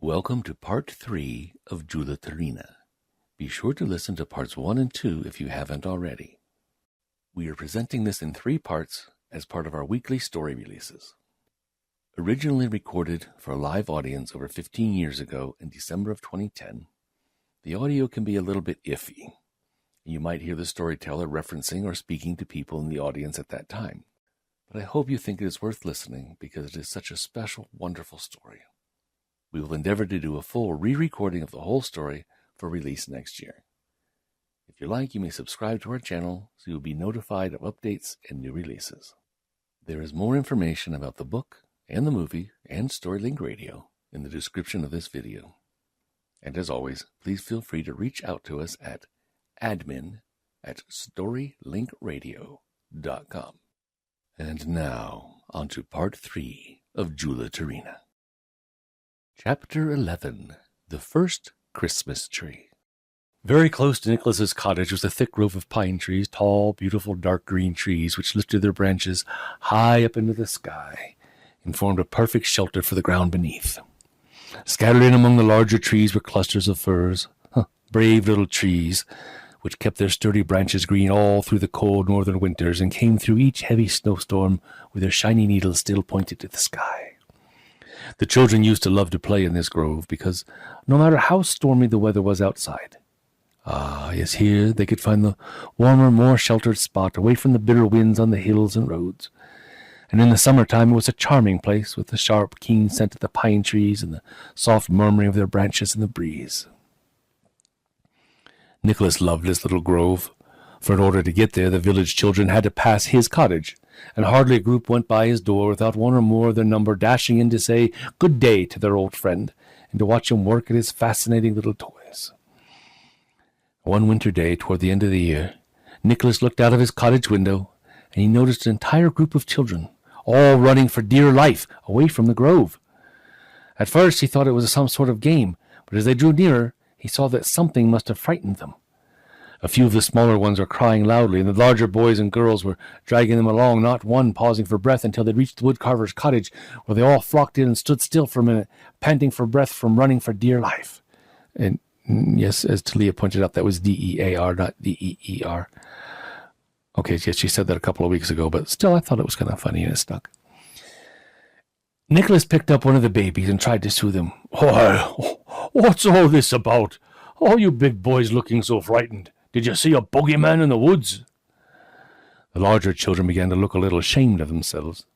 Welcome to Part 3 of JOULUTARINA. Be sure to listen to Parts 1 and 2 if you haven't already. We are presenting this in 3 parts as part of our weekly story releases. Originally recorded for a live audience over 15 years ago in December of 2010, the audio can be a little bit iffy. You might hear the storyteller referencing or speaking to people in the audience at that time. But I hope you think it is worth listening because it is such a special, wonderful story. We will endeavor to do a full re-recording of the whole story for release next year. If you like, you may subscribe to our channel so you'll be notified of updates and new releases. There is more information about the book and the movie and StoryLink Radio in the description of this video. And as always, please feel free to reach out to us at admin@storylinkradio.com. And now, on to Part 3 of JOULUTARINA. Chapter 11. The First Christmas Tree. Very close to Nicholas's cottage was a thick grove of pine trees, tall, beautiful, dark green trees which lifted their branches high up into the sky and formed a perfect shelter for the ground beneath. Scattered in among the larger trees were clusters of firs, brave little trees, which kept their sturdy branches green all through the cold northern winters and came through each heavy snowstorm with their shiny needles still pointed to the sky. The children used to love to play in this grove because no matter how stormy the weather was outside, yes, here they could find the warmer, more sheltered spot away from the bitter winds on the hills and roads. And in the summertime it was a charming place with the sharp, keen scent of the pine trees and the soft murmuring of their branches in the breeze. Nicholas loved this little grove, for in order to get there the village children had to pass his cottage, and hardly a group went by his door without one or more of their number dashing in to say good day to their old friend and to watch him work at his fascinating little toys. One winter day toward the end of the year, Nicholas looked out of his cottage window and he noticed an entire group of children, all running for dear life away from the grove. At first he thought it was some sort of game, but as they drew nearer, he saw that something must have frightened them. A few of the smaller ones were crying loudly, and the larger boys and girls were dragging them along, not one pausing for breath until they reached the woodcarver's cottage, where they all flocked in and stood still for a minute, panting for breath from running for dear life. And yes, as Talia pointed out, that was D-E-A-R, not D-E-E-R. Okay, yes, she said that a couple of weeks ago, but still I thought it was kind of funny and it stuck. Nicholas picked up one of the babies and tried to soothe him. "Why, what's all this about? All you big boys looking so frightened. Did you see a bogeyman in the woods?" The larger children began to look a little ashamed of themselves.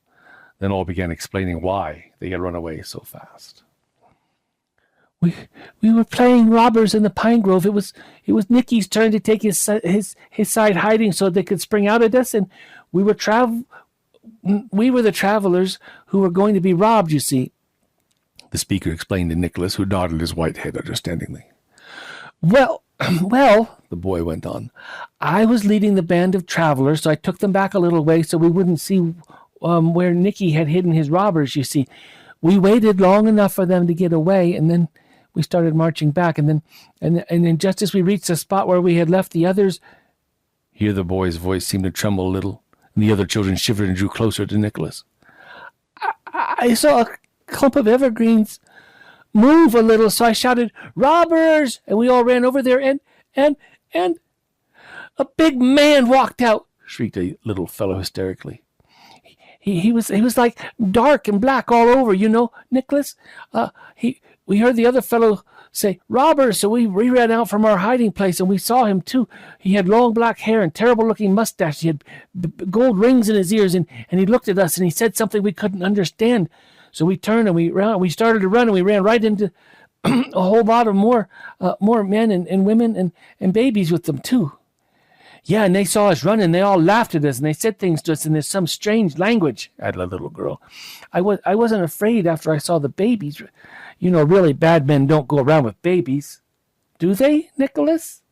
Then all began explaining why they had run away so fast. We were playing robbers in the pine grove. It was Nicky's turn to take his side hiding so they could spring out at us, and we were the travelers who were going to be robbed, you see. The speaker explained to Nicholas, who nodded his white head understandingly. Well, the boy went on, I was leading the band of travelers, so I took them back a little way so we wouldn't see where Nicky had hidden his robbers, you see. We waited long enough for them to get away, and then we started marching back, and then just as we reached the spot where we had left the others... Here the boy's voice seemed to tremble a little, and the other children shivered and drew closer to Nicholas. I saw a clump of evergreens move a little, so I shouted, "Robbers!" And we all ran over there, and a big man walked out, shrieked a little fellow hysterically. He was like dark and black all over, you know, Nicholas. We heard the other fellow say, "Robbers!" So we ran out from our hiding place, and we saw him too. He had long black hair and terrible-looking mustache. He had gold rings in his ears, and he looked at us, and he said something we couldn't understand. So we turned and we started to run, and we ran right into a whole lot of more men and women and babies with them too. Yeah, and they saw us running. They all laughed at us, and they said things to us in this some strange language, added a little girl. I wasn't afraid after I saw the babies. You know, really bad men don't go around with babies. Do they, Nicholas?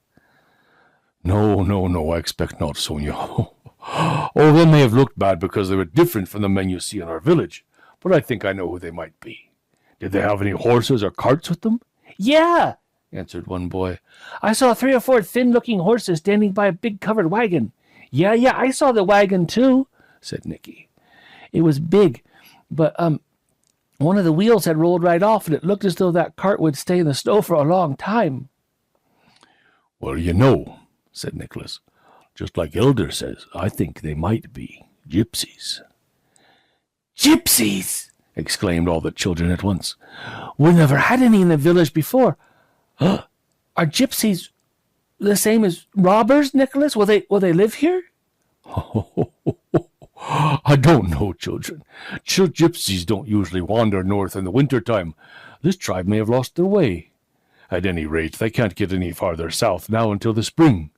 No, I expect not, Sonia. Oh, they may have looked bad because they were different from the men you see in our village, but I think I know who they might be. Did they have any horses or carts with them? Yeah, answered one boy. I saw 3 or 4 thin-looking horses standing by a big covered wagon. Yeah, I saw the wagon too, said Nicky. It was big, but One of the wheels had rolled right off, and it looked as though that cart would stay in the snow for a long time. Well, said Nicholas, just like Elder says, I think they might be gypsies. Gypsies! Exclaimed all the children at once. We never had any in the village before. Are gypsies the same as robbers, Nicholas? Will they live here? I don't know, children. Gypsies don't usually wander north in the winter time. This tribe may have lost their way. At any rate, they can't get any farther south now until the spring.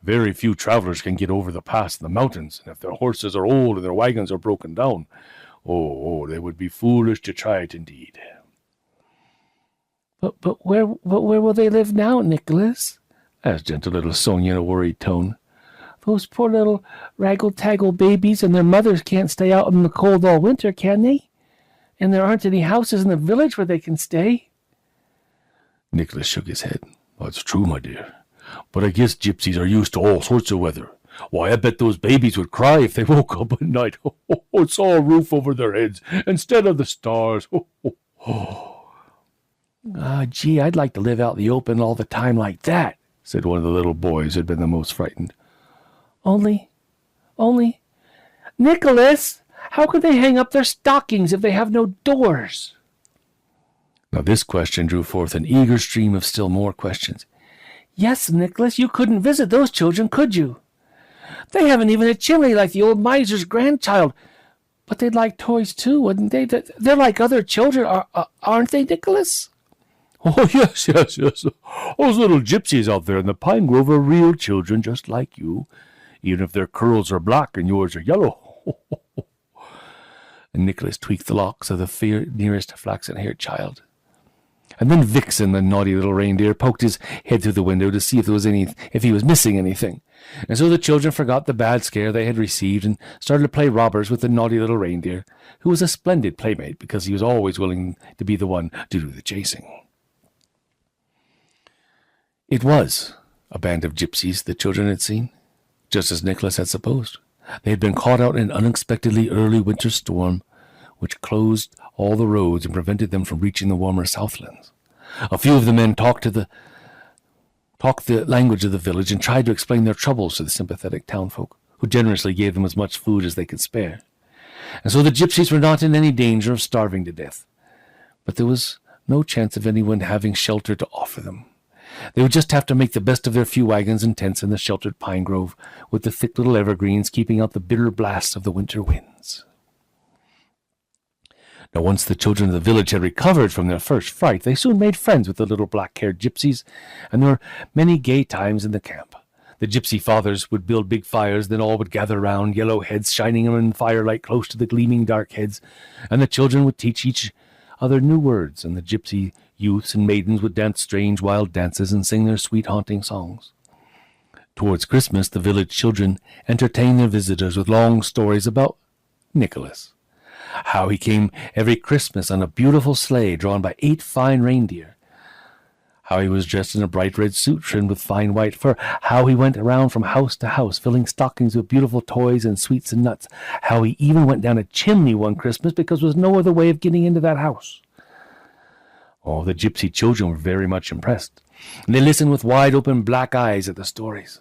Very few travelers can get over the pass in the mountains, and if their horses are old and their wagons are broken down, they would be foolish to try it indeed. But where will they live now, Nicholas? Asked gentle little Sonia in a worried tone. Those poor little raggle-taggle babies and their mothers can't stay out in the cold all winter, can they? And there aren't any houses in the village where they can stay. Nicholas shook his head. That's true, my dear. But I guess gypsies are used to all sorts of weather. Why, I bet those babies would cry if they woke up at night. And saw a roof over their heads instead of the stars. Gee, I'd like to live out in the open all the time like that, said one of the little boys who had been the most frightened. Only, Nicholas, how can they hang up their stockings if they have no doors? Now this question drew forth an eager stream of still more questions. Yes, Nicholas, you couldn't visit those children, could you? They haven't even a chimney like the old miser's grandchild. But they'd like toys too, wouldn't they? They're like other children, aren't they, Nicholas? Oh, yes. Those little gypsies out there in the pine grove are real children just like you, even if their curls are black and yours are yellow. And Nicholas tweaked the locks of the nearest flaxen-haired child. And then Vixen, the naughty little reindeer, poked his head through the window to see if he was missing anything. And so the children forgot the bad scare they had received and started to play robbers with the naughty little reindeer, who was a splendid playmate because he was always willing to be the one to do the chasing. It was a band of gypsies the children had seen, just as Nicholas had supposed. They had been caught out in an unexpectedly early winter storm, which closed all the roads and prevented them from reaching the warmer southlands. A few of the men talked the language of the village and tried to explain their troubles to the sympathetic townfolk, who generously gave them as much food as they could spare. And so the gypsies were not in any danger of starving to death. But there was no chance of anyone having shelter to offer them. They would just have to make the best of their few wagons and tents in the sheltered pine grove, with the thick little evergreens keeping out the bitter blasts of the winter winds. Now, once the children of the village had recovered from their first fright, they soon made friends with the little black-haired gypsies, and there were many gay times in the camp. The gypsy fathers would build big fires, then all would gather round, yellow heads shining in firelight close to the gleaming dark heads, and the children would teach each other new words, and the gypsy youths and maidens would dance strange wild dances and sing their sweet haunting songs. Towards Christmas, the village children entertained their visitors with long stories about Nicholas, how he came every Christmas on a beautiful sleigh drawn by 8 fine reindeer, how he was dressed in a bright red suit trimmed with fine white fur, how he went around from house to house filling stockings with beautiful toys and sweets and nuts, how he even went down a chimney one Christmas because there was no other way of getting into that house. Oh, the gypsy children were very much impressed, and they listened with wide-open black eyes at the stories.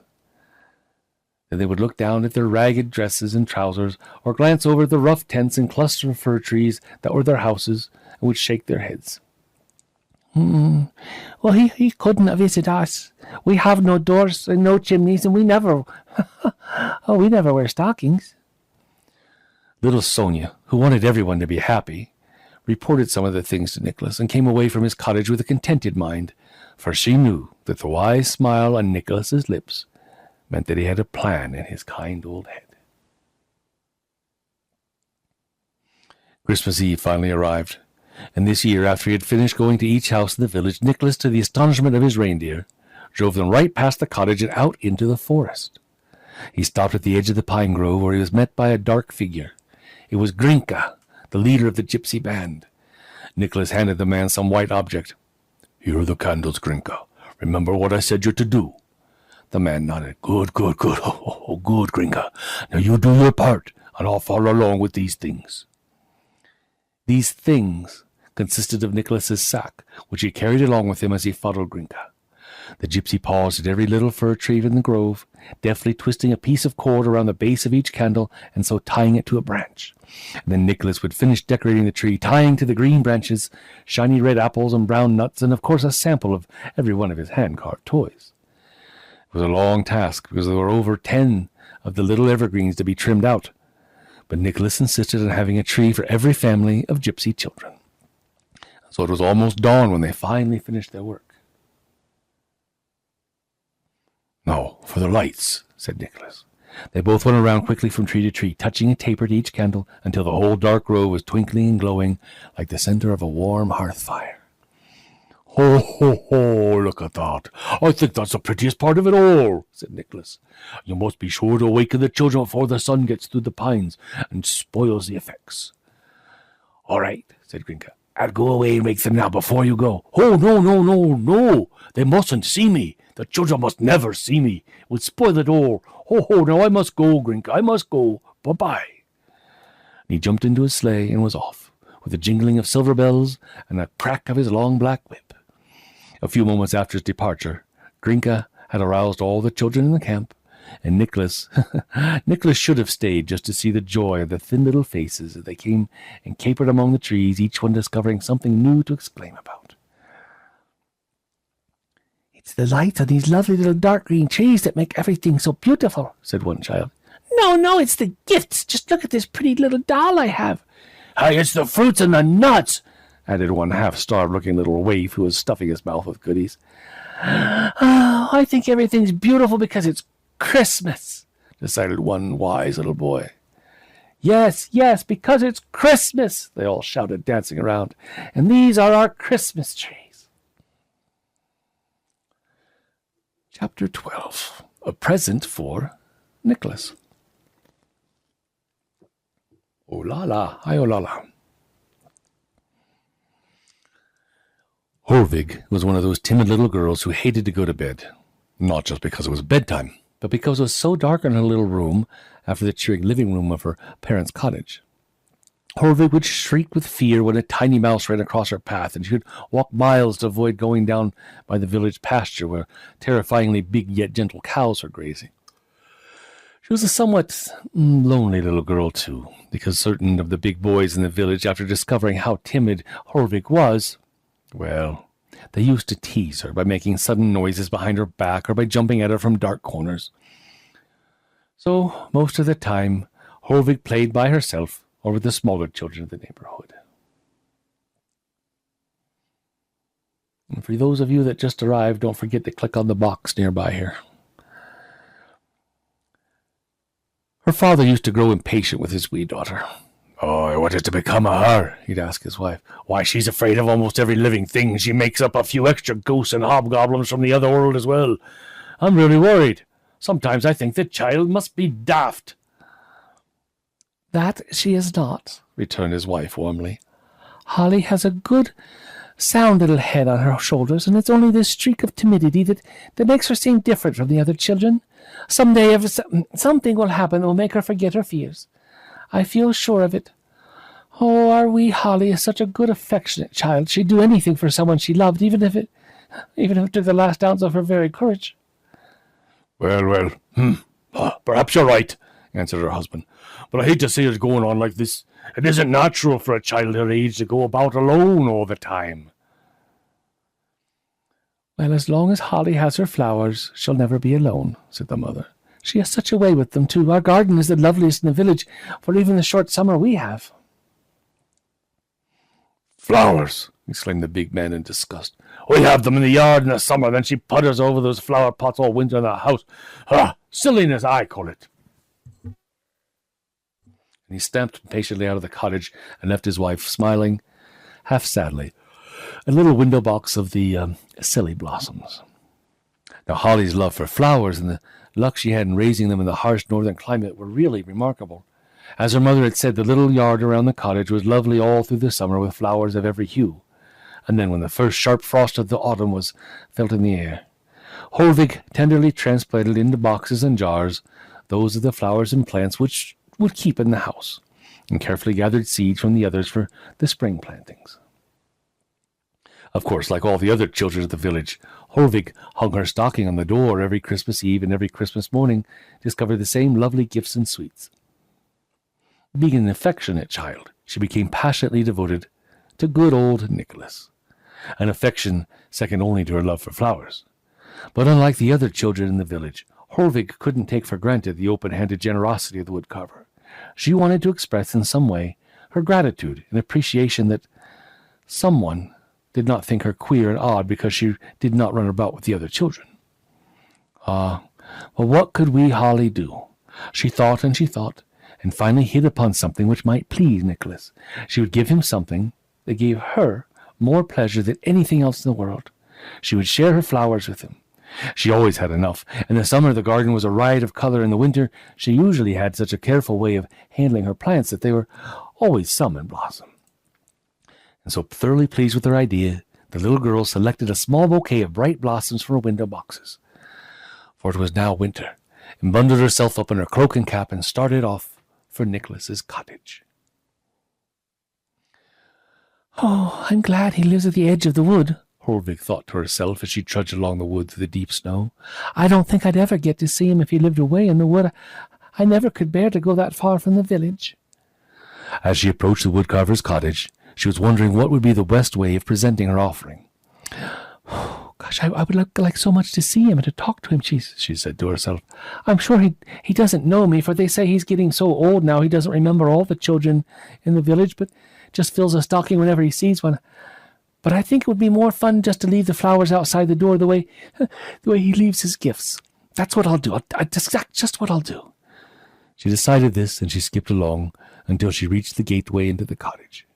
Then they would look down at their ragged dresses and trousers, or glance over the rough tents and cluster of fir trees that were their houses, and would shake their heads. Well, he couldn't visit us. We have no doors and no chimneys, and we never wear stockings. Little Sonia, who wanted everyone to be happy, reported some of the things to Nicholas and came away from his cottage with a contented mind, for she knew that the wise smile on Nicholas's lips meant that he had a plan in his kind old head. Christmas Eve finally arrived, and this year, after he had finished going to each house in the village, Nicholas, to the astonishment of his reindeer, drove them right past the cottage and out into the forest. He stopped at the edge of the pine grove, where he was met by a dark figure. It was Grinka, the leader of the gypsy band. Nicholas handed the man some white object. "Here are the candles, Grinka. Remember what I said you're to do." The man nodded. Good. Oh, good, Grinka. Now you do your part, and I'll follow along with these things. These things consisted of Nicholas's sack, which he carried along with him as he followed Grinka. The gypsy paused at every little fir tree in the grove, deftly twisting a piece of cord around the base of each candle and so tying it to a branch. And then Nicholas would finish decorating the tree, tying to the green branches shiny red apples and brown nuts, and of course a sample of every one of his hand-carved toys. It was a long task, because there were over 10 of the little evergreens to be trimmed out, but Nicholas insisted on having a tree for every family of gypsy children. So it was almost dawn when they finally finished their work. "Now, for the lights," said Nicholas. They both went around quickly from tree to tree, touching a taper to each candle until the whole dark grove was twinkling and glowing like the center of a warm hearth fire. "Ho, ho, ho, look at that. I think that's the prettiest part of it all," said Nicholas. "You must be sure to awaken the children before the sun gets through the pines and spoils the effects." "All right," said Grinka. "I'll go away and wake them now before you go." "Oh, no, no, no, no. They mustn't see me. The children must never see me. It would spoil it all. Oh, now I must go, Grinka. I must go. Bye-bye." And he jumped into his sleigh and was off, with a jingling of silver bells and a crack of his long black whip. A few moments after his departure, Grinka had aroused all the children in the camp, and Nicholas should have stayed just to see the joy of the thin little faces as they came and capered among the trees, each one discovering something new to exclaim about. "It's the lights on these lovely little dark green trees that make everything so beautiful," said one child. No, it's the gifts. Just look at this pretty little doll I have." "Hey, it's the fruits and the nuts," added one half-starved looking little waif who was stuffing his mouth with goodies. "Oh, I think everything's beautiful because it's Christmas," decided one wise little boy. Yes, because it's Christmas," they all shouted, dancing around. "And these are our Christmas trees." Chapter 12. A Present for Nicholas. Oh la la, hi oh la la. Horvig was one of those timid little girls who hated to go to bed, not just because it was bedtime, but because it was so dark in her little room after the cheering living room of her parents' cottage. Horvig would shriek with fear when a tiny mouse ran across her path, and she would walk miles to avoid going down by the village pasture where terrifyingly big yet gentle cows were grazing. She was a somewhat lonely little girl, too, because certain of the big boys in the village, after discovering how timid Horvig was, well, they used to tease her by making sudden noises behind her back or by jumping at her from dark corners. So, most of the time, Horvig played by herself or with the smaller children of the neighborhood. And for those of you that just arrived, don't forget to click on the box nearby here. Her father used to grow impatient with his wee daughter. "Oh, what is to become of her?" he'd ask his wife. "Why, she's afraid of almost every living thing. She makes up a few extra ghosts and hobgoblins from the other world as well. I'm really worried. Sometimes I think the child must be daft." "That she is not," returned his wife warmly. "Holly has a good, sound little head on her shoulders, and it's only this streak of timidity that makes her seem different from the other children. Someday something will happen that will make her forget her fears. I feel sure of it. Oh, our wee Holly is such a good, affectionate child. She'd do anything for someone she loved, even if it took the last ounce of her very courage." Well, perhaps you're right," answered her husband. "But I hate to see it going on like this. It isn't natural for a child her age to go about alone all the time." "Well, as long as Holly has her flowers, she'll never be alone," said the mother. "She has such a way with them, too. Our garden is the loveliest in the village for even the short summer we have." "Flowers!" exclaimed the big man in disgust. "We have them in the yard in the summer, then she putters over those flower pots all winter in the house. Silliness, I call it." And he stamped impatiently out of the cottage and left his wife smiling, half sadly, a little window box of the silly blossoms. Now, Holly's love for flowers and the luck she had in raising them in the harsh northern climate were really remarkable. As her mother had said, the little yard around the cottage was lovely all through the summer with flowers of every hue. And then when the first sharp frost of the autumn was felt in the air, Horvig tenderly transplanted into boxes and jars those of the flowers and plants which would keep in the house. and carefully gathered seeds from the others for the spring plantings. Of course, like all the other children of the village, Holvig hung her stocking on the door every Christmas Eve and every Christmas morning to discover the same lovely gifts and sweets. Being an affectionate child, she became passionately devoted to good old Nicholas, an affection second only to her love for flowers. But unlike the other children in the village, Holvig couldn't take for granted the open-handed generosity of the woodcarver. She wanted to express in some way her gratitude and appreciation that someone did not think her queer and odd because she did not run about with the other children. Well, what could wee Holly do? She thought, and finally hit upon something which might please Nicholas. She would give him something that gave her more pleasure than anything else in the world. She would share her flowers with him. She always had enough. In the summer the garden was a riot of color. In the winter she usually had such a careful way of handling her plants that they were always some in blossom. And so, thoroughly pleased with her idea, the little girl selected a small bouquet of bright blossoms from her window boxes. For it was now winter, and bundled herself up in her cloak and cap and started off for Nicholas's cottage. "Oh, I'm glad he lives at the edge of the wood," Holvig thought to herself as she trudged along the wood through the deep snow. "I don't think I'd ever get to see him if he lived away in the wood. I never could bear to go that far from the village." As she approached the woodcarver's cottage, she was wondering what would be the best way of presenting her offering. "Oh, gosh, I would like so much to see him and to talk to him," she said to herself. "I'm sure he doesn't know me, for they say he's getting so old now he doesn't remember all the children in the village, but just fills a stocking whenever he sees one. But I think it would be more fun just to leave the flowers outside the door the way he leaves his gifts. That's what I'll do. Just what I'll do." She decided this, and she skipped along until she reached the gateway into the cottage.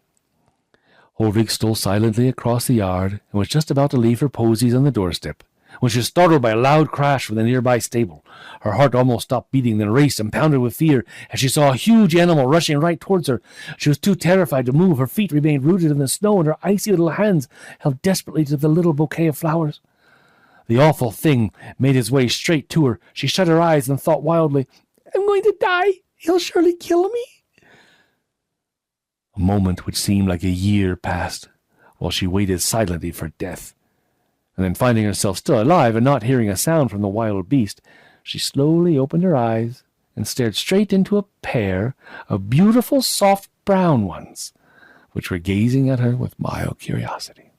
Holvig stole silently across the yard and was just about to leave her posies on the doorstep when she was startled by a loud crash from the nearby stable. Her heart almost stopped beating, then raced and pounded with fear as she saw a huge animal rushing right towards her. She was too terrified to move. Her feet remained rooted in the snow, and her icy little hands held desperately to the little bouquet of flowers. The awful thing made its way straight to her. She shut her eyes and thought wildly, "I'm going to die. He'll surely kill me." A moment which seemed like a year passed while she waited silently for death. And then, finding herself still alive and not hearing a sound from the wild beast, she slowly opened her eyes and stared straight into a pair of beautiful soft brown ones, which were gazing at her with mild curiosity.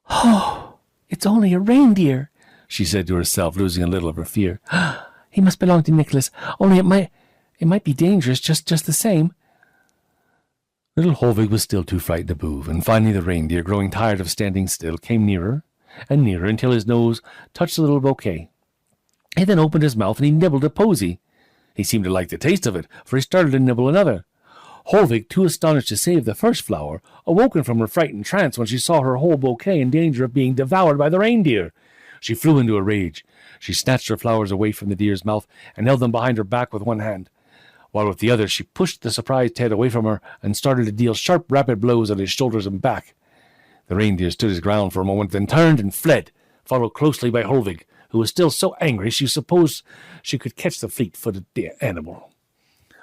"Oh, it's only a reindeer," she said to herself, losing a little of her fear. "He must belong to Nicholas, only it might be dangerous just the same." Little Holvig was still too frightened to move, and finally the reindeer, growing tired of standing still, came nearer and nearer until his nose touched the little bouquet. He then opened his mouth and he nibbled a posy. He seemed to like the taste of it, for he started to nibble another. Holvig, too astonished to save the first flower, awoken from her frightened trance when she saw her whole bouquet in danger of being devoured by the reindeer. She flew into a rage. She snatched her flowers away from the deer's mouth and held them behind her back with one hand, while with the other she pushed the surprised head away from her and started to deal sharp, rapid blows on his shoulders and back. The reindeer stood his ground for a moment, then turned and fled, followed closely by Holvig, who was still so angry she supposed she could catch the fleet-footed animal.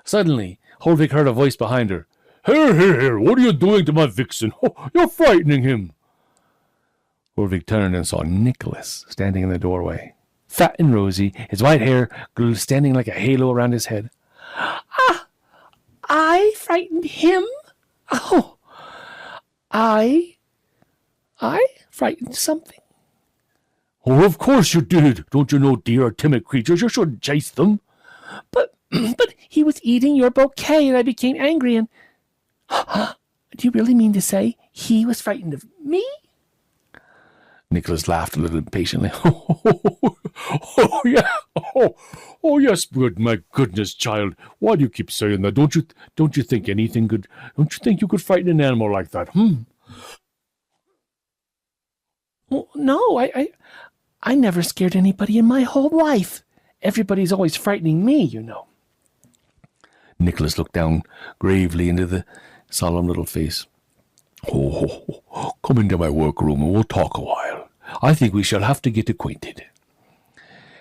Suddenly, Holvig heard a voice behind her. Here, what are you doing to my vixen? Oh, you're frightening him." Holvig turned and saw Nicholas standing in the doorway, fat and rosy, his white hair standing like a halo around his head. "Ah, I frightened him? Oh, I frightened something." "Oh, of course you did. Don't you know deer are timid creatures? You shouldn't chase them." But he was eating your bouquet, and I became angry, and... Do you really mean to say he was frightened of me? Nicholas laughed a little impatiently. Oh, yeah. Oh, yes, but my goodness, child. Why do you keep saying that? Don't you think anything could... Don't you think you could frighten an animal like that, Well, no, I never scared anybody in my whole life. Everybody's always frightening me, you know. Nicholas looked down gravely into the solemn little face. Oh, come into my workroom and we'll talk a while. I think we shall have to get acquainted.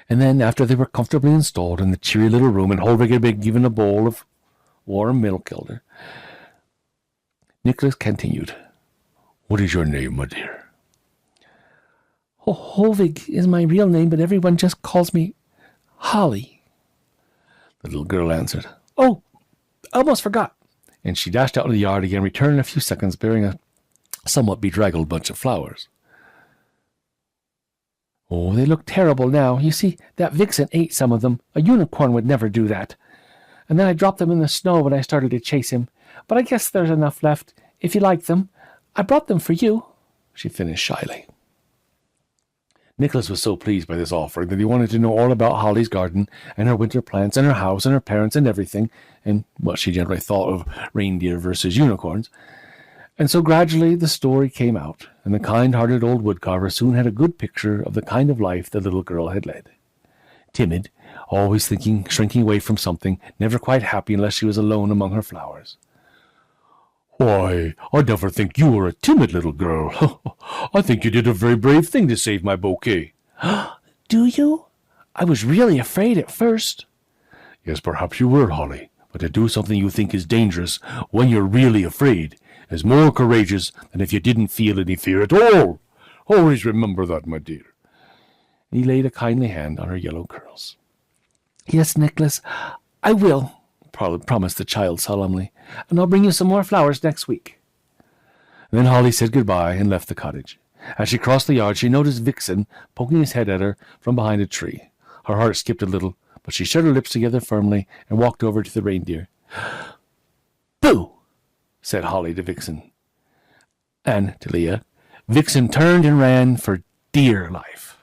And then, after they were comfortably installed in the cheery little room and Holvig had been given a bowl of warm milk elder. Nicholas continued. What is your name, my dear? Holvig is my real name, but everyone just calls me Holly. The little girl answered. Oh, I almost forgot. And she dashed out of the yard again, returning in a few seconds, bearing a somewhat bedraggled bunch of flowers. Oh, they look terrible now. You see, that vixen ate some of them. A unicorn would never do that. And then I dropped them in the snow when I started to chase him. But I guess there's enough left. If you like them, I brought them for you, she finished shyly. Nicholas was so pleased by this offering that he wanted to know all about Holly's garden and her winter plants and her house and her parents and everything, and what she generally thought of reindeer versus unicorns. And so gradually the story came out, and the kind-hearted old woodcarver soon had a good picture of the kind of life the little girl had led. Timid, always thinking, shrinking away from something, never quite happy unless she was alone among her flowers. Why, I never think you were a timid little girl. I think you did a very brave thing to save my bouquet. Do you? I was really afraid at first. Yes, perhaps you were, Holly, but to do something you think is dangerous when you're really afraid is more courageous than if you didn't feel any fear at all. Always remember that, my dear. And he laid a kindly hand on her yellow curls. Yes, Nicholas, I will, promised the child solemnly, and I'll bring you some more flowers next week. And then Holly said goodbye and left the cottage. As she crossed the yard, she noticed Vixen poking his head at her from behind a tree. Her heart skipped a little, but she shut her lips together firmly and walked over to the reindeer. Boo! Said Holly to Vixen. And to Leah, Vixen turned and ran for dear life.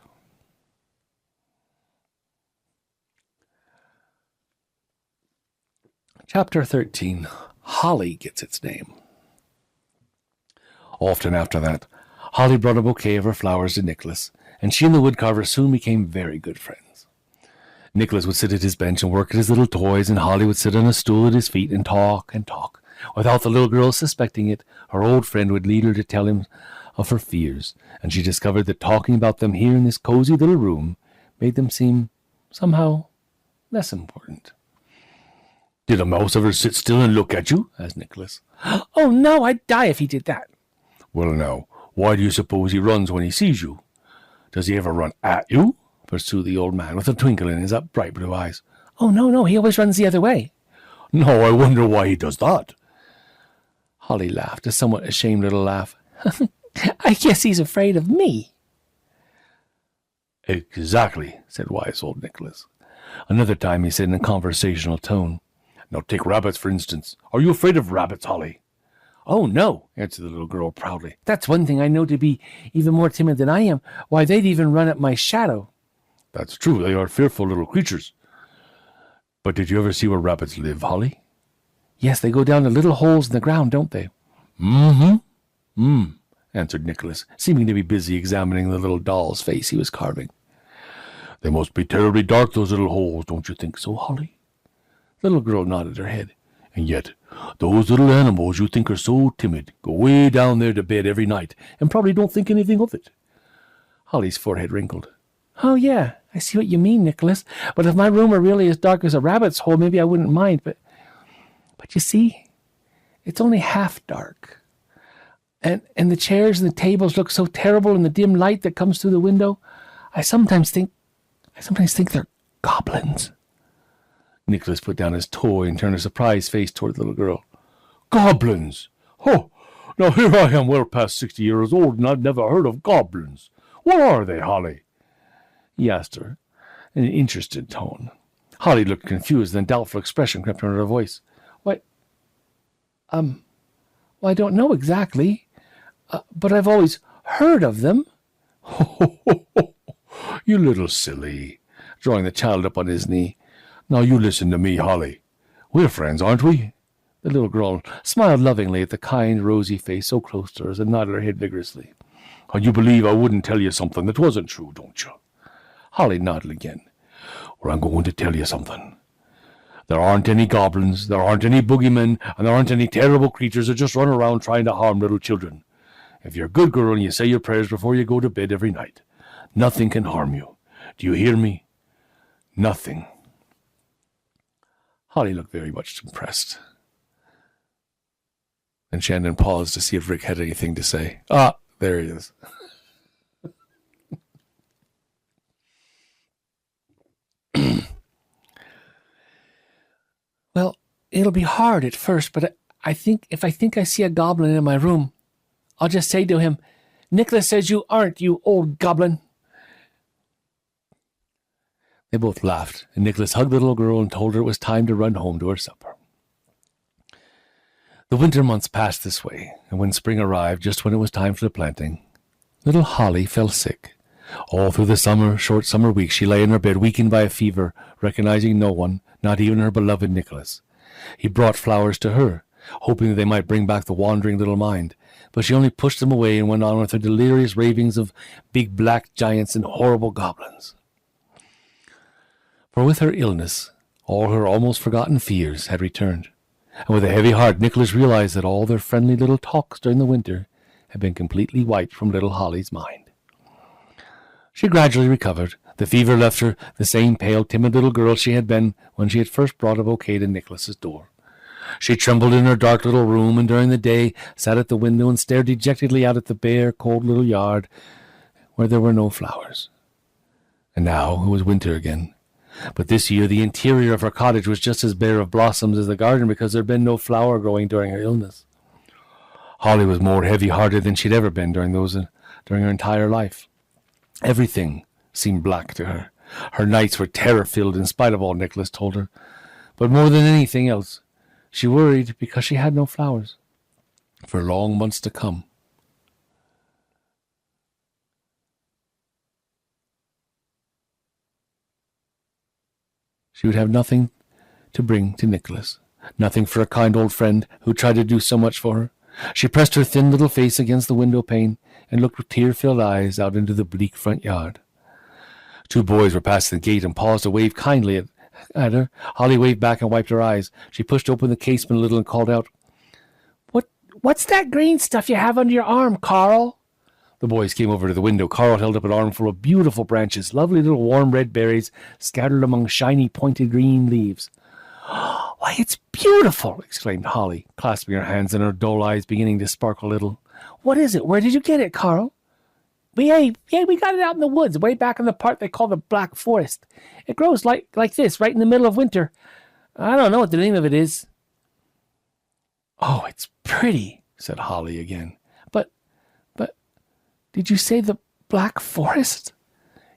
Chapter 13. Holly Gets Its Name. Often after that, Holly brought a bouquet of her flowers to Nicholas, and she and the woodcarver soon became very good friends. Nicholas would sit at his bench and work at his little toys, and Holly would sit on a stool at his feet and talk. Without the little girl suspecting it, her old friend would lead her to tell him of her fears, and she discovered that talking about them here in this cozy little room made them seem somehow less important. Did a mouse ever sit still and look at you? Asked Nicholas. Oh, no, I'd die if he did that. Well, now, why do you suppose he runs when he sees you? Does he ever run at you? Pursued the old man with a twinkle in his bright blue eyes. Oh, no, he always runs the other way. No, I wonder why he does that. Holly laughed, a somewhat ashamed little laugh. I guess he's afraid of me. Exactly, said wise old Nicholas. Another time he said in a conversational tone, Now take rabbits, for instance. Are you afraid of rabbits, Holly? Oh, no, answered the little girl proudly. That's one thing I know to be even more timid than I am. Why, they'd even run at my shadow. That's true, they are fearful little creatures. But did you ever see where rabbits live, Holly? Yes, they go down to little holes in the ground, don't they? Mm-hmm. Answered Nicholas, seeming to be busy examining the little doll's face he was carving. They must be terribly dark, those little holes, don't you think so, Holly? The little girl nodded her head. And yet, those little animals you think are so timid go way down there to bed every night and probably don't think anything of it. Holly's forehead wrinkled. Oh, yeah, I see what you mean, Nicholas. But if my room were really as dark as a rabbit's hole, maybe I wouldn't mind. But you see, it's only half dark. And the chairs and the tables look so terrible in the dim light that comes through the window. I sometimes think they're goblins. Nicholas put down his toy and turned a surprised face toward the little girl. Goblins! Oh, now here I am well past 60 years old, and I've never heard of goblins. What are they, Holly? He asked her in an interested tone. Holly looked confused, and a doubtful expression crept into her voice. I don't know exactly, but I've always heard of them. You little silly, drawing the child up on his knee. Now you listen to me, Holly. We're friends, aren't we? The little girl smiled lovingly at the kind, rosy face so close to hers and nodded her head vigorously. And you believe I wouldn't tell you something that wasn't true, don't you? Holly nodded again. Well, I'm going to tell you something. There aren't any goblins, there aren't any boogeymen, and there aren't any terrible creatures that just run around trying to harm little children. If you're a good girl and you say your prayers before you go to bed every night, nothing can harm you. Do you hear me? Nothing. Holly looked very much impressed. And Shandon paused to see if Rick had anything to say. Ah, there he is. Well, it'll be hard at first, but I think if I see a goblin in my room, I'll just say to him, Nicholas says you aren't, you old goblin. They both laughed, and Nicholas hugged the little girl and told her it was time to run home to her supper. The winter months passed this way, and when spring arrived, just when it was time for the planting, little Holly fell sick. All through the short summer weeks, she lay in her bed, weakened by a fever, recognizing no one, not even her beloved Nicholas. He brought flowers to her, hoping that they might bring back the wandering little mind, but she only pushed them away and went on with her delirious ravings of big black giants and horrible goblins. For with her illness, all her almost forgotten fears had returned, and with a heavy heart Nicholas realized that all their friendly little talks during the winter had been completely wiped from little Holly's mind. She gradually recovered. The fever left her the same pale, timid little girl she had been when she had first brought a bouquet to Nicholas's door. She trembled in her dark little room, and during the day sat at the window and stared dejectedly out at the bare, cold little yard where there were no flowers. And now it was winter again. But this year the interior of her cottage was just as bare of blossoms as the garden, because there had been no flower growing during her illness. Holly was more heavy-hearted than she'd ever been during her entire life. Everything seemed black to her. Her nights were terror-filled in spite of all Nicholas told her. But more than anything else, she worried because she had no flowers for long months to come. She would have nothing to bring to Nicholas, nothing for a kind old friend who tried to do so much for her. She pressed her thin little face against the window pane and looked with tear-filled eyes out into the bleak front yard. Two boys were passing the gate and paused to wave kindly at her. Holly waved back and wiped her eyes. She pushed open the casement a little and called out, What's that green stuff you have under your arm, Carl? The boys came over to the window. Carl held up an armful of beautiful branches, lovely little warm red berries scattered among shiny, pointed green leaves. Why, it's beautiful, exclaimed Holly, clasping her hands and her dull eyes beginning to sparkle a little. What is it? Where did you get it, Carl? We got it out in the woods, way back in the part they call the Black Forest. It grows like this, right in the middle of winter. I don't know what the name of it is. Oh, it's pretty, said Holly again. But, did you say the Black Forest?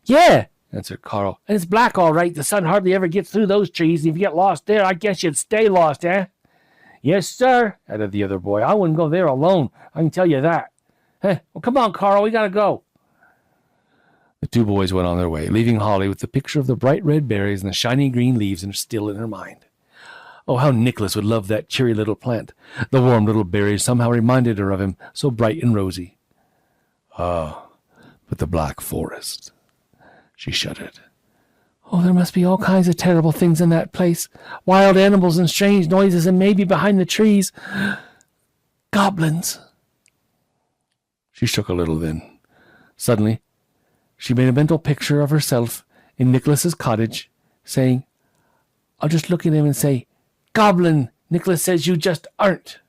Yeah, answered Carl. And it's black all right. The sun hardly ever gets through those trees. And if you get lost there, I guess you'd stay lost, eh? Yes, sir, added the other boy. I wouldn't go there alone. I can tell you that. Well, come on, Carl, we gotta go. The two boys went on their way, leaving Holly with the picture of the bright red berries and the shiny green leaves still in her mind. Oh, how Nicholas would love that cheery little plant. The warm little berries somehow reminded her of him, so bright and rosy. Ah, but the Black Forest. She shuddered. Oh, there must be all kinds of terrible things in that place. Wild animals and strange noises, and maybe behind the trees, goblins. She shook a little then. Suddenly, she made a mental picture of herself in Nicholas's cottage, saying, I'll just look at him and say, Goblin, Nicholas says you just aren't.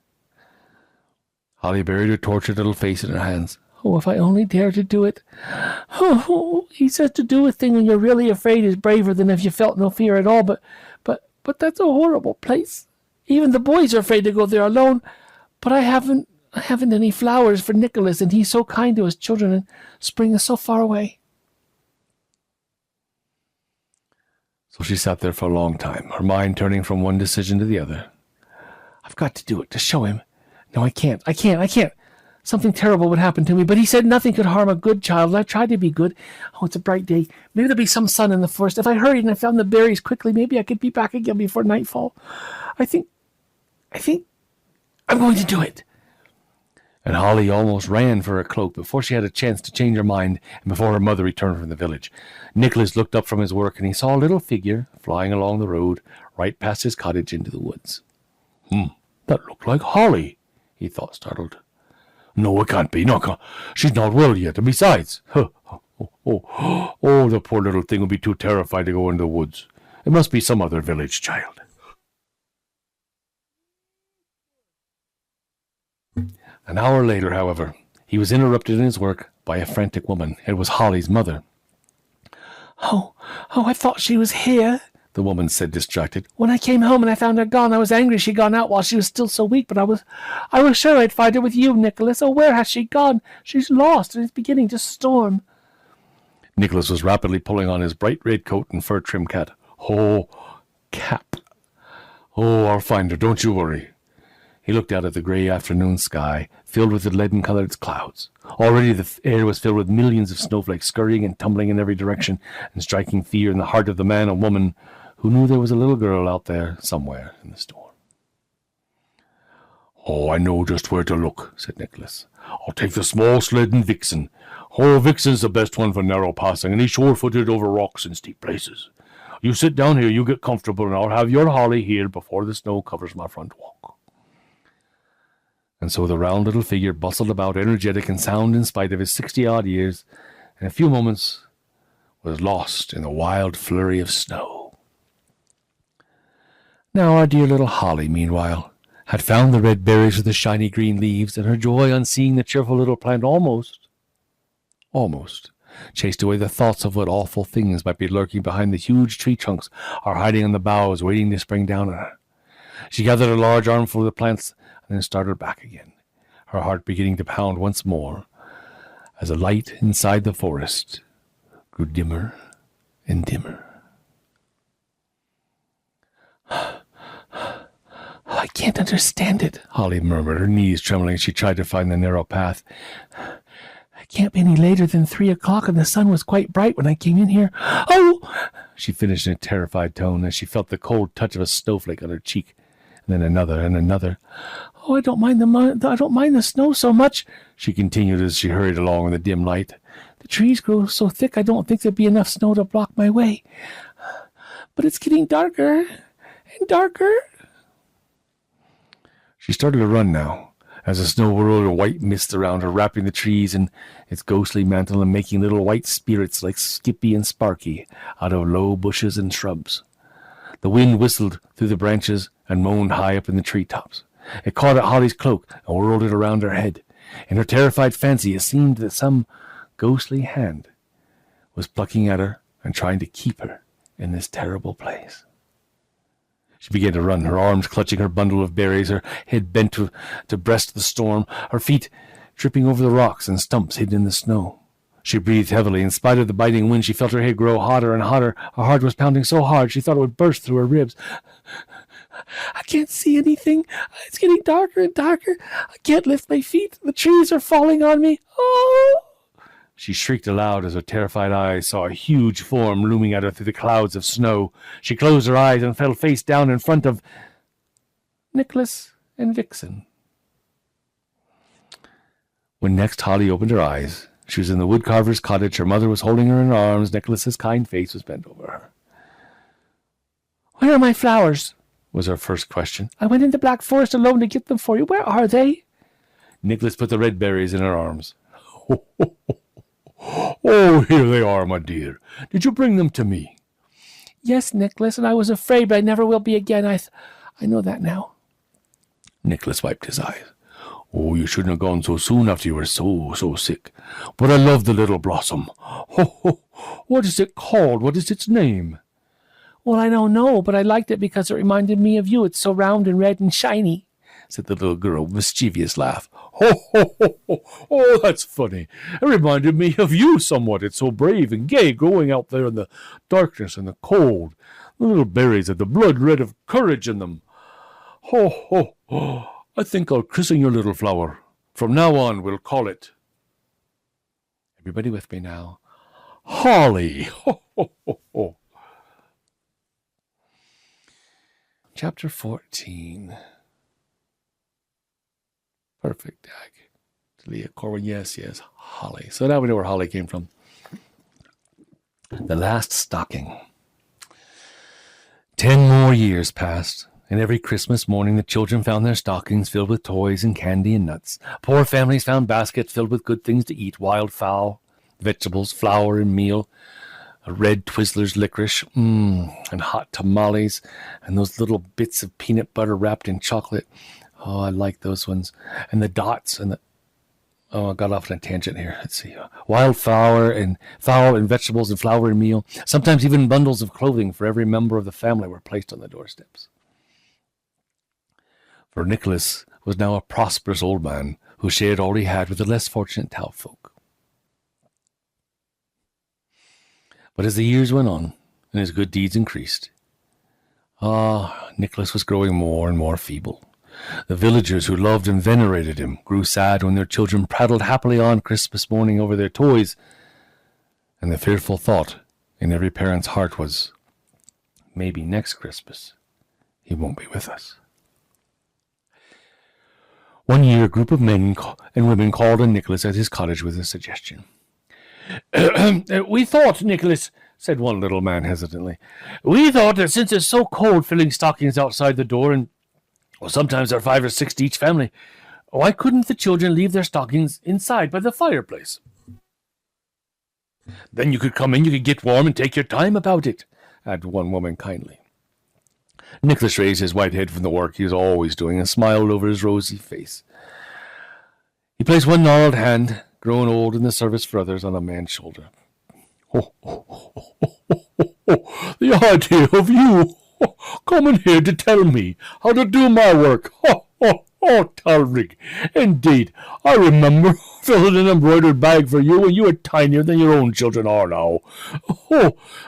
Holly buried her tortured little face in her hands. Oh, if I only dared to do it. Oh, he says to do a thing when you're really afraid is braver than if you felt no fear at all, but that's a horrible place. Even the boys are afraid to go there alone, but I haven't any flowers for Nicholas, and he's so kind to his children, and spring is so far away. So she sat there for a long time, her mind turning from one decision to the other. I've got to do it, to show him. No, I can't. Something terrible would happen to me, but he said nothing could harm a good child. I tried to be good. Oh, it's a bright day. Maybe there'll be some sun in the forest. If I hurried and I found the berries quickly, maybe I could be back again before nightfall. I think I'm going to do it. And Holly almost ran for her cloak before she had a chance to change her mind and before her mother returned from the village. Nicholas looked up from his work and he saw a little figure flying along the road right past his cottage into the woods. That looked like Holly, he thought, startled. No, it can't be. No, she's not well yet. And besides, the poor little thing will be too terrified to go into the woods. It must be some other village child. An hour later, however, he was interrupted in his work by a frantic woman. It was Holly's mother. Oh, I thought she was here, the woman said, distracted. When I came home and I found her gone, I was angry she'd gone out while she was still so weak, but I was sure I'd find her with you, Nicholas. Oh, where has she gone? She's lost, and it's beginning to storm. Nicholas was rapidly pulling on his bright red coat and fur-trimmed cap. Oh, cap. Oh, I'll find her, don't you worry. He looked out at the grey afternoon sky, filled with the leaden-coloured clouds. Already the air was filled with millions of snowflakes scurrying and tumbling in every direction and striking fear in the heart of the man and woman who knew there was a little girl out there somewhere in the storm. Oh, I know just where to look, said Nicholas. I'll take the small sled and Vixen. Oh, Vixen's the best one for narrow passing, and he's sure-footed over rocks and steep places. You sit down here, you get comfortable, and I'll have your Holly here before the snow covers my front walk. And so the round little figure bustled about, energetic and sound in spite of his 60-odd years, and in a few moments was lost in the wild flurry of snow. Now our dear little Holly, meanwhile, had found the red berries with the shiny green leaves, and her joy on seeing the cheerful little plant almost chased away the thoughts of what awful things might be lurking behind the huge tree trunks or hiding on the boughs waiting to spring down on her. She gathered a large armful of the plants and then started back again, her heart beginning to pound once more as the light inside the forest grew dimmer and dimmer. I can't understand it, Holly murmured, her knees trembling as she tried to find the narrow path. It can't be any later than 3 o'clock, and the sun was quite bright when I came in here. Oh! She finished in a terrified tone as she felt the cold touch of a snowflake on her cheek, and then another and another. Oh, I don't mind the snow so much, she continued as she hurried along in the dim light. The trees grow so thick I don't think there'd be enough snow to block my way. But it's getting darker and darker. She started to run now, as the snow whirled a white mist around her, wrapping the trees in its ghostly mantle and making little white spirits like Skippy and Sparky out of low bushes and shrubs. The wind whistled through the branches and moaned high up in the treetops. It caught at Holly's cloak and whirled it around her head. In her terrified fancy, it seemed that some ghostly hand was plucking at her and trying to keep her in this terrible place. She began to run, her arms clutching her bundle of berries, her head bent to breast the storm, her feet tripping over the rocks and stumps hidden in the snow. She breathed heavily. In spite of the biting wind, she felt her head grow hotter and hotter. Her heart was pounding so hard she thought it would burst through her ribs. I can't see anything. It's getting darker and darker. I can't lift my feet. The trees are falling on me. Oh! She shrieked aloud as her terrified eyes saw a huge form looming at her through the clouds of snow. She closed her eyes and fell face down in front of Nicholas and Vixen. When next Holly opened her eyes, she was in the woodcarver's cottage. Her mother was holding her in her arms. Nicholas's kind face was bent over her. Where are my flowers? Was her first question. I went into Black Forest alone to get them for you. Where are they? Nicholas put the red berries in her arms. Oh, here they are, my dear. Did you bring them to me? Yes, Nicholas, and I was afraid, but I never will be again. I know that now. Nicholas wiped his eyes. Oh, you shouldn't have gone so soon after you were so sick. But I love the little blossom. What is it called? What is its name? Well, I don't know, but I liked it because it reminded me of you. It's so round and red and shiny, said the little girl with a mischievous laugh. Oh, that's funny. It reminded me of you somewhat. It's so brave and gay, growing out there in the darkness and the cold. The little berries have the blood red of courage in them. I think I'll christen your little flower. From now on, we'll call it. Everybody with me now. Holly. Chapter 14. Perfect, Dag. Leah Corwin, yes, Holly. So now we know where Holly came from. The last stocking. 10 more years passed, and every Christmas morning the children found their stockings filled with toys and candy and nuts. Poor families found baskets filled with good things to eat, wild fowl, vegetables, flour and meal, red Twizzlers licorice, and hot tamales, and those little bits of peanut butter wrapped in chocolate. Oh, I like those ones. And the dots and the... Oh, I got off on a tangent here. Let's see. Wild flour and vegetables and flour and meal. Sometimes even bundles of clothing for every member of the family were placed on the doorsteps. For Nicholas was now a prosperous old man who shared all he had with the less fortunate townsfolk. But as the years went on and his good deeds increased, Nicholas was growing more and more feeble. The villagers who loved and venerated him grew sad when their children prattled happily on Christmas morning over their toys, and the fearful thought in every parent's heart was, maybe next Christmas he won't be with us. One year, a group of men and women called on Nicholas at his cottage with a suggestion. We thought, Nicholas, said one little man hesitantly, we thought that since it's so cold filling stockings outside the door, and sometimes there are 5 or 6 to each family, why couldn't the children leave their stockings inside by the fireplace? Then you could come in, you could get warm and take your time about it, added one woman kindly. Nicholas raised his white head from the work he was always doing and smiled over his rosy face. He placed one gnarled hand, grown old in the service for others, on a man's shoulder. The idea of you coming here to tell me how to do my work. Talrig. Indeed, I remember filling an embroidered bag for you when you were tinier than your own children are now.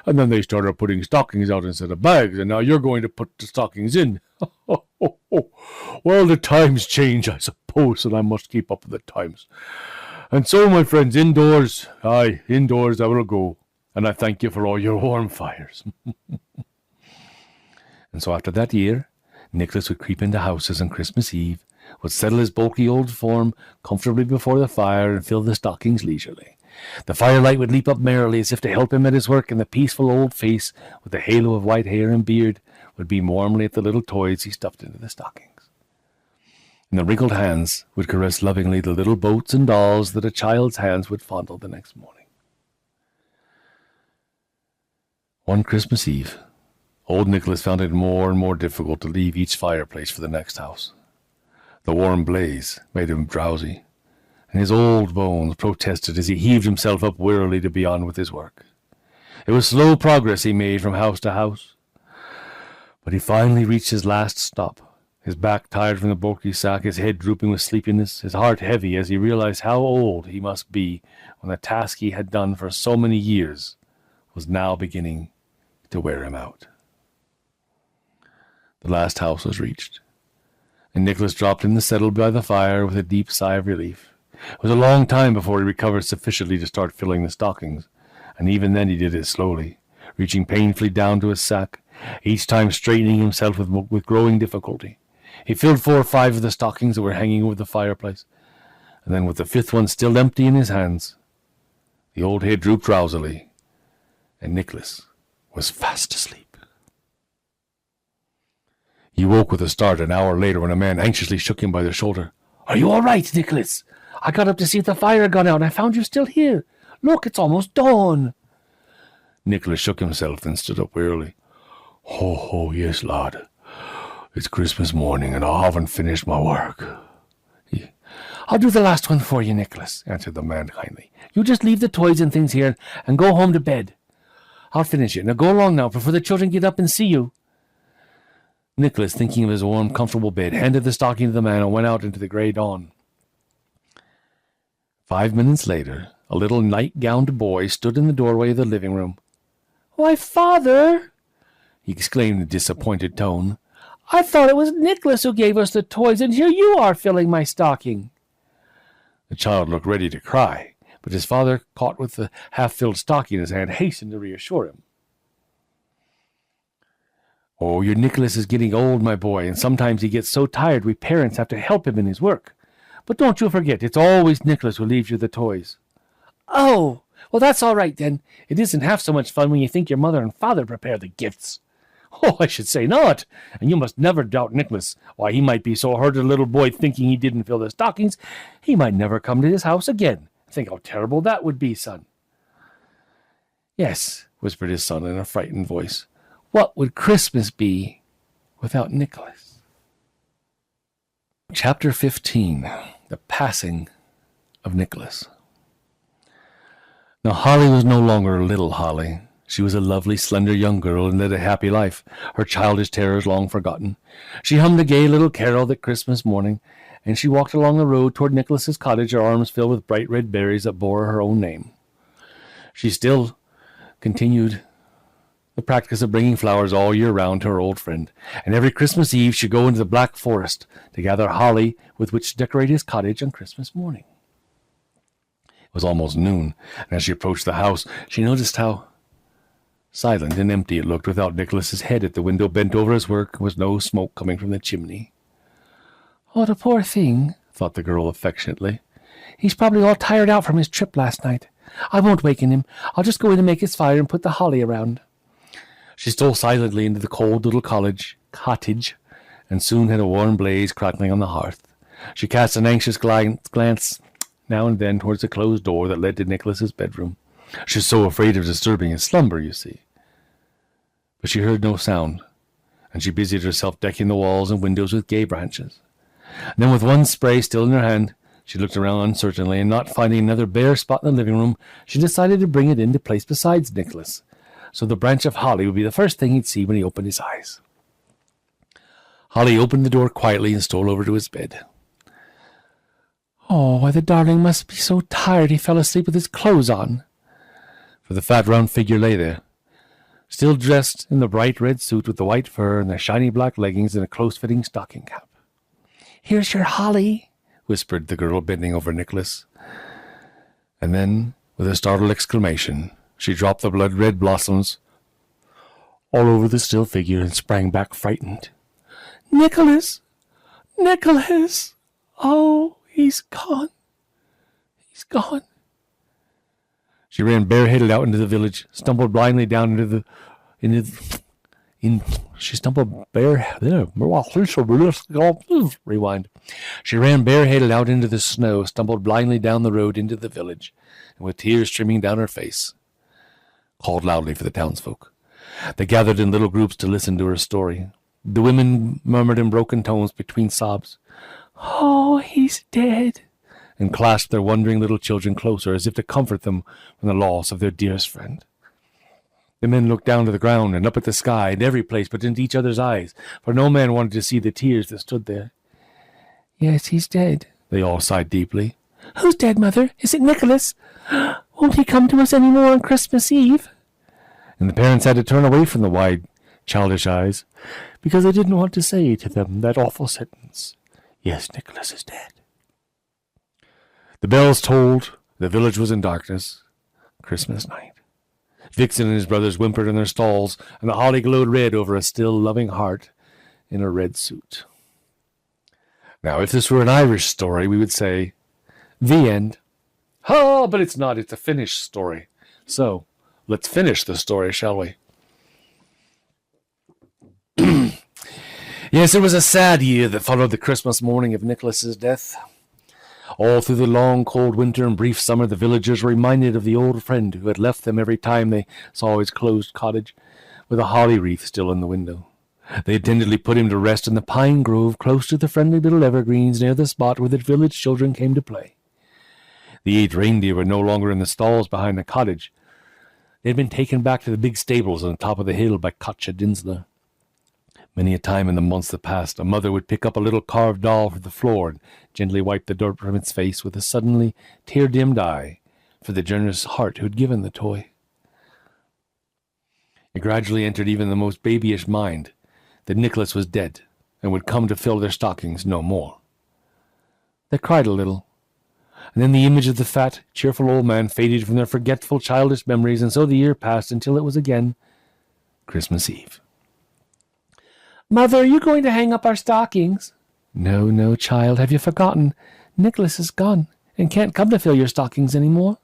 And then they started putting stockings out instead of bags, and now you're going to put the stockings in. Well, the times change, I suppose, and I must keep up with the times. And so, my friends, indoors I will go, and I thank you for all your warm fires. And so after that year, Nicholas would creep into houses on Christmas Eve, would settle his bulky old form comfortably before the fire and fill the stockings leisurely. The firelight would leap up merrily as if to help him at his work, and the peaceful old face with the halo of white hair and beard would beam warmly at the little toys he stuffed into the stockings. And the wrinkled hands would caress lovingly the little boats and dolls that a child's hands would fondle the next morning. One Christmas Eve, old Nicholas found it more and more difficult to leave each fireplace for the next house. The warm blaze made him drowsy, and his old bones protested as he heaved himself up wearily to be on with his work. It was slow progress he made from house to house, but he finally reached his last stop, his back tired from the bulky sack, his head drooping with sleepiness, his heart heavy as he realized how old he must be when the task he had done for so many years was now beginning to wear him out. The last house was reached, and Nicholas dropped in the settle by the fire with a deep sigh of relief. It was a long time before he recovered sufficiently to start filling the stockings, and even then he did it slowly, reaching painfully down to his sack, each time straightening himself with growing difficulty. He filled 4 or 5 of the stockings that were hanging over the fireplace, and then with the 5th one still empty in his hands, the old head drooped drowsily, and Nicholas was fast asleep. He woke with a start an hour later when a man anxiously shook him by the shoulder. Are you all right, Nicholas? I got up to see if the fire had gone out, and I found you still here. Look, it's almost dawn. Nicholas shook himself, then stood up wearily. Oh, yes, lad. It's Christmas morning, and I haven't finished my work. I'll do the last one for you, Nicholas, answered the man kindly. You just leave the toys and things here and go home to bed. I'll finish it. Now go along now, before the children get up and see you. Nicholas, thinking of his warm, comfortable bed, handed the stocking to the man and went out into the grey dawn. 5 minutes later, a little night-gowned boy stood in the doorway of the living room. Why, Father, he exclaimed in a disappointed tone, I thought it was Nicholas who gave us the toys, and here you are filling my stocking. The child looked ready to cry, but his father, caught with the half-filled stocking in his hand, hastened to reassure him. Oh, your Nicholas is getting old, my boy, and sometimes he gets so tired we parents have to help him in his work. But don't you forget, it's always Nicholas who leaves you the toys. Oh, well, that's all right, then. It isn't half so much fun when you think your mother and father prepare the gifts. Oh, I should say not. And you must never doubt Nicholas. Why, he might be so hurt at a little boy thinking he didn't fill the stockings, he might never come to his house again. Think how terrible that would be, son. Yes, whispered his son in a frightened voice. What would Christmas be without Nicholas? Chapter 15. The Passing of Nicholas. Now Holly was no longer little Holly. She was a lovely, slender young girl and led a happy life, her childish terrors long forgotten. She hummed a gay little carol that Christmas morning, and she walked along the road toward Nicholas's cottage, her arms filled with bright red berries that bore her own name. She still continued the practice of bringing flowers all year round to her old friend, and every Christmas Eve she'd go into the Black Forest to gather holly with which to decorate his cottage on Christmas morning. It was almost noon, and as she approached the house, she noticed how silent and empty it looked without Nicholas's head at the window bent over his work, with no smoke coming from the chimney. "Oh, the poor thing," thought the girl affectionately. "He's probably all tired out from his trip last night. I won't waken him. I'll just go in and make his fire and put the holly around." She stole silently into the cold little cottage, and soon had a warm blaze crackling on the hearth. She cast an anxious glance now and then towards the closed door that led to Nicholas's bedroom. She was so afraid of disturbing his slumber, you see. But she heard no sound, and she busied herself decking the walls and windows with gay branches. And then, with one spray still in her hand, she looked around uncertainly, and not finding another bare spot in the living room, she decided to bring it into place beside Nicholas, so the branch of holly would be the first thing he'd see when he opened his eyes. Holly opened the door quietly and stole over to his bed. "Oh, why, the darling must be so tired he fell asleep with his clothes on." For the fat round figure lay there, still dressed in the bright red suit with the white fur and the shiny black leggings and a close-fitting stocking cap. "Here's your holly," whispered the girl, bending over Nicholas. And then, with a startled exclamation, she dropped the blood-red blossoms all over the still figure and sprang back frightened. "Nicholas! Nicholas! Oh, he's gone. He's gone." She ran bareheaded out into the village, stumbled blindly down She ran bareheaded out into the snow, stumbled blindly down the road into the village, and with tears streaming down her face, called loudly for the townsfolk. They gathered in little groups to listen to her story. The women murmured in broken tones between sobs, "Oh, he's dead," and clasped their wondering little children closer as if to comfort them from the loss of their dearest friend. The men looked down to the ground and up at the sky and every place but into each other's eyes, for no man wanted to see the tears that stood there. "Yes, he's dead," they all sighed deeply. "Who's dead, Mother? Is it Nicholas? Won't he come to us any more on Christmas Eve?" And the parents had to turn away from the wide, childish eyes, because they didn't want to say to them that awful sentence, "Yes, Nicholas is dead." The bells tolled, the village was in darkness. Christmas night. Vixen and his brothers whimpered in their stalls, and the holly glowed red over a still loving heart in a red suit. Now, if this were an Irish story, we would say, the end. Ah, but it's not. It's a finished story. So, let's finish the story, shall we? Yes, it was a sad year that followed the Christmas morning of Nicholas's death. All through the long, cold winter and brief summer, the villagers were reminded of the old friend who had left them every time they saw his closed cottage, with a holly wreath still in the window. They had tenderly put him to rest in the pine grove close to the friendly little evergreens near the spot where the village children came to play. The 8 reindeer were no longer in the stalls behind the cottage. They had been taken back to the big stables on the top of the hill by Katja Dinsler. Many a time in the months that passed, a mother would pick up a little carved doll from the floor and gently wipe the dirt from its face with a suddenly tear-dimmed eye for the generous heart who had given the toy. It gradually entered even the most babyish mind that Nicholas was dead and would come to fill their stockings no more. They cried a little, and then the image of the fat, cheerful old man faded from their forgetful childish memories, and so the year passed until it was again Christmas Eve. "Mother, are you going to hang up our stockings?" "No, no, child. Have you forgotten? Nicholas is gone and can't come to fill your stockings any more."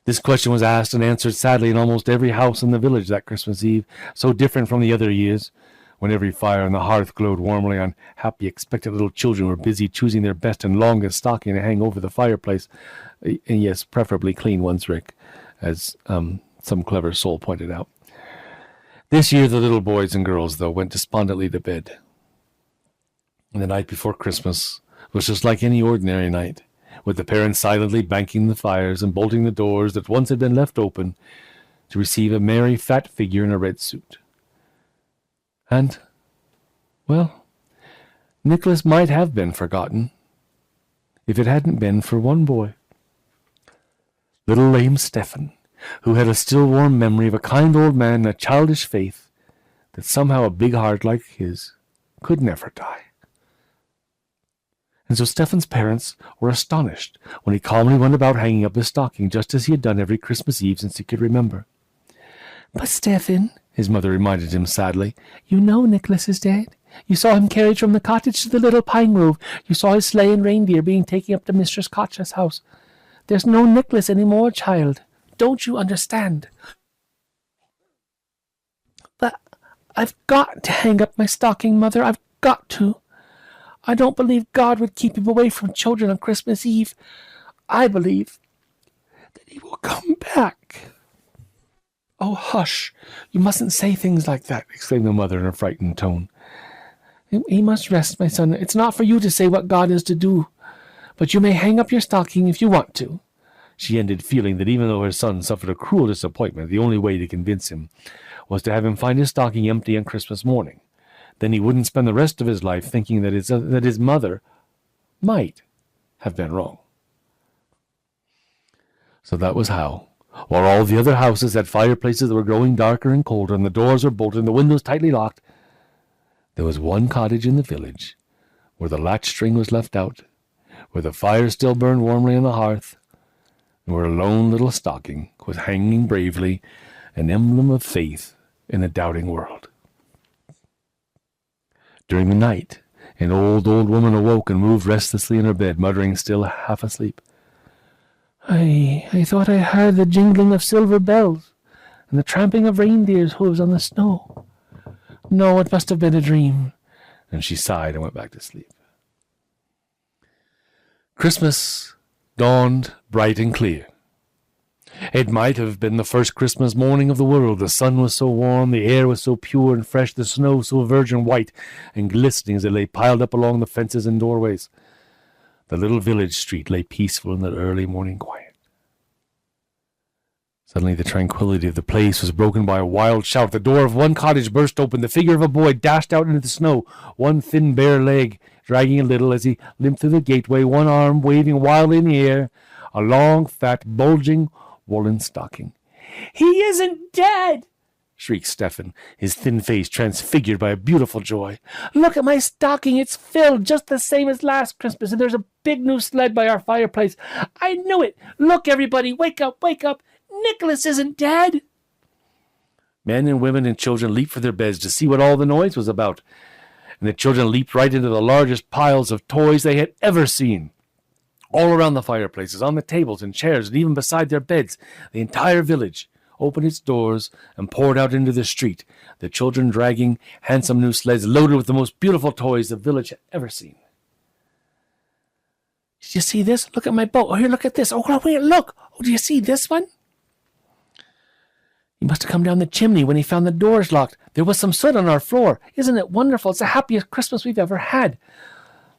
This question was asked and answered sadly in almost every house in the village that Christmas Eve, so different from the other years, when every fire on the hearth glowed warmly and happy, expectant little children were busy choosing their best and longest stocking to hang over the fireplace. And yes, preferably clean ones, Rick, as some clever soul pointed out. This year the little boys and girls, though, went despondently to bed. And the night before Christmas was just like any ordinary night, with the parents silently banking the fires and bolting the doors that once had been left open to receive a merry fat figure in a red suit. And, well, Nicholas might have been forgotten if it hadn't been for one boy. Little lame Stephen, who had a still warm memory of a kind old man and a childish faith that somehow a big heart like his could never die. And so Stephen's parents were astonished when he calmly went about hanging up his stocking just as he had done every Christmas Eve since he could remember. But Stephen, his mother reminded him sadly, you know Nicholas is dead. You saw him carried from the cottage to the little pine grove. You saw his sleigh and reindeer being taken up to Mistress Kocha's house. There's no Nicholas any more, child. Don't you understand? But I've got to hang up my stocking, Mother. I've got to. I don't believe God would keep him away from children on Christmas Eve. I believe that he will come back. Oh, hush! You mustn't say things like that, exclaimed the mother in a frightened tone. He must rest, my son. It's not for you to say what God is to do. But you may hang up your stocking if you want to. She ended, feeling that even though her son suffered a cruel disappointment, the only way to convince him was to have him find his stocking empty on Christmas morning. Then he wouldn't spend the rest of his life thinking that his mother might have been wrong. So that was how, while all the other houses had fireplaces that were growing darker and colder, and the doors were bolted and the windows tightly locked, there was one cottage in the village where the latch string was left out, where the fire still burned warmly on the hearth, and where a lone little stocking was hanging bravely, an emblem of faith in a doubting world. During the night, an old woman awoke and moved restlessly in her bed, muttering, still half asleep. I thought I heard the jingling of silver bells and the tramping of reindeer's hooves on the snow. No, it must have been a dream. And she sighed and went back to sleep. Christmas dawned bright and clear. It might have been the first Christmas morning of the world. The sun was so warm, the air was so pure and fresh, the snow so virgin white and glistening as it lay piled up along the fences and doorways. The little village street lay peaceful in the early morning quiet. Suddenly the tranquility of the place was broken by a wild shout. The door of one cottage burst open. The figure of a boy dashed out into the snow, one thin bare leg dragging a little as he limped through the gateway, one arm waving wildly in the air, a long, fat, bulging woolen stocking. "He isn't dead!" shrieked Stephen, his thin face transfigured by a beautiful joy. "Look at my stocking. It's filled just the same as last Christmas, and there's a big new sled by our fireplace. I knew it. Look, everybody, wake up, wake up. Nicholas isn't dead." Men and women and children leaped for their beds to see what all the noise was about, and the children leaped right into the largest piles of toys they had ever seen. All around the fireplaces, on the tables and chairs, and even beside their beds, the entire village opened its doors and poured out into the street, the children dragging handsome new sleds loaded with the most beautiful toys the village had ever seen. "Did you see this? Look at my boat. Oh, here, look at this. Oh, wait, look. Oh, do you see this one? He must have come down the chimney when he found the doors locked. There was some soot on our floor. Isn't it wonderful? It's the happiest Christmas we've ever had."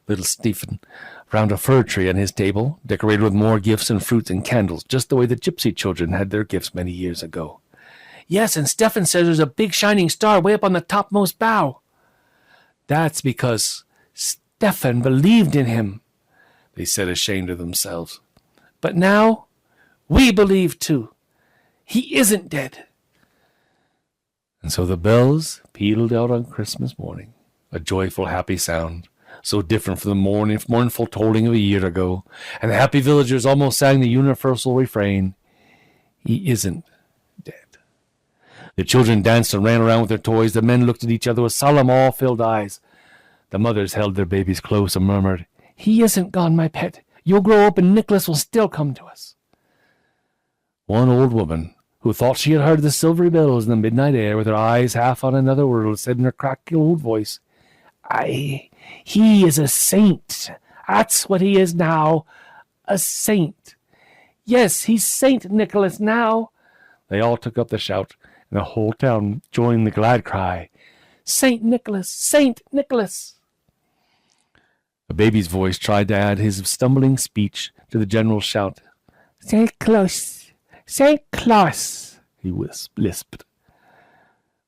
Little Stephen found a fir tree on his table, decorated with more gifts and fruits and candles, just the way the gypsy children had their gifts many years ago. "Yes, and Stephen says there's a big shining star way up on the topmost bough." "That's because Stephen believed in him," they said, ashamed of themselves. "But now we believe too. He isn't dead." And so the bells pealed out on Christmas morning, a joyful, happy sound, so different from the mournful tolling of a year ago, and the happy villagers almost sang the universal refrain, "He isn't dead." The children danced and ran around with their toys. The men looked at each other with solemn, awe-filled eyes. The mothers held their babies close and murmured, "He isn't gone, my pet. You'll grow up and Nicholas will still come to us." One old woman, who thought she had heard the silvery bells in the midnight air, with her eyes half on another world, said in her cracked old voice, He is a saint. That's what he is now. A saint. Yes, he's Saint Nicholas now." They all took up the shout, and the whole town joined the glad cry, "Saint Nicholas! Saint Nicholas!" A baby's voice tried to add his stumbling speech to the general shout. St. Claus, St. Claus, he lisped.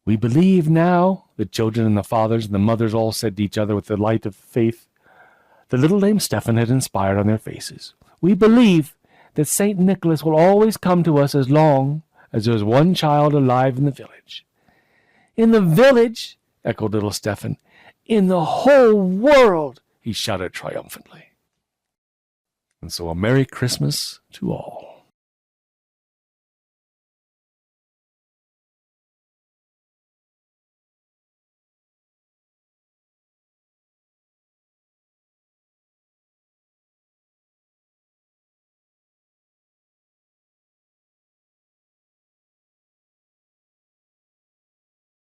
We believe now, the children and the fathers and the mothers all said to each other with the light of faith the little lame Stephen had inspired on their faces. We believe that St. Nicholas will always come to us as long as there's one child alive in the village. In the village, echoed little Stephen. In the whole world, he shouted triumphantly. And so a Merry Christmas to all.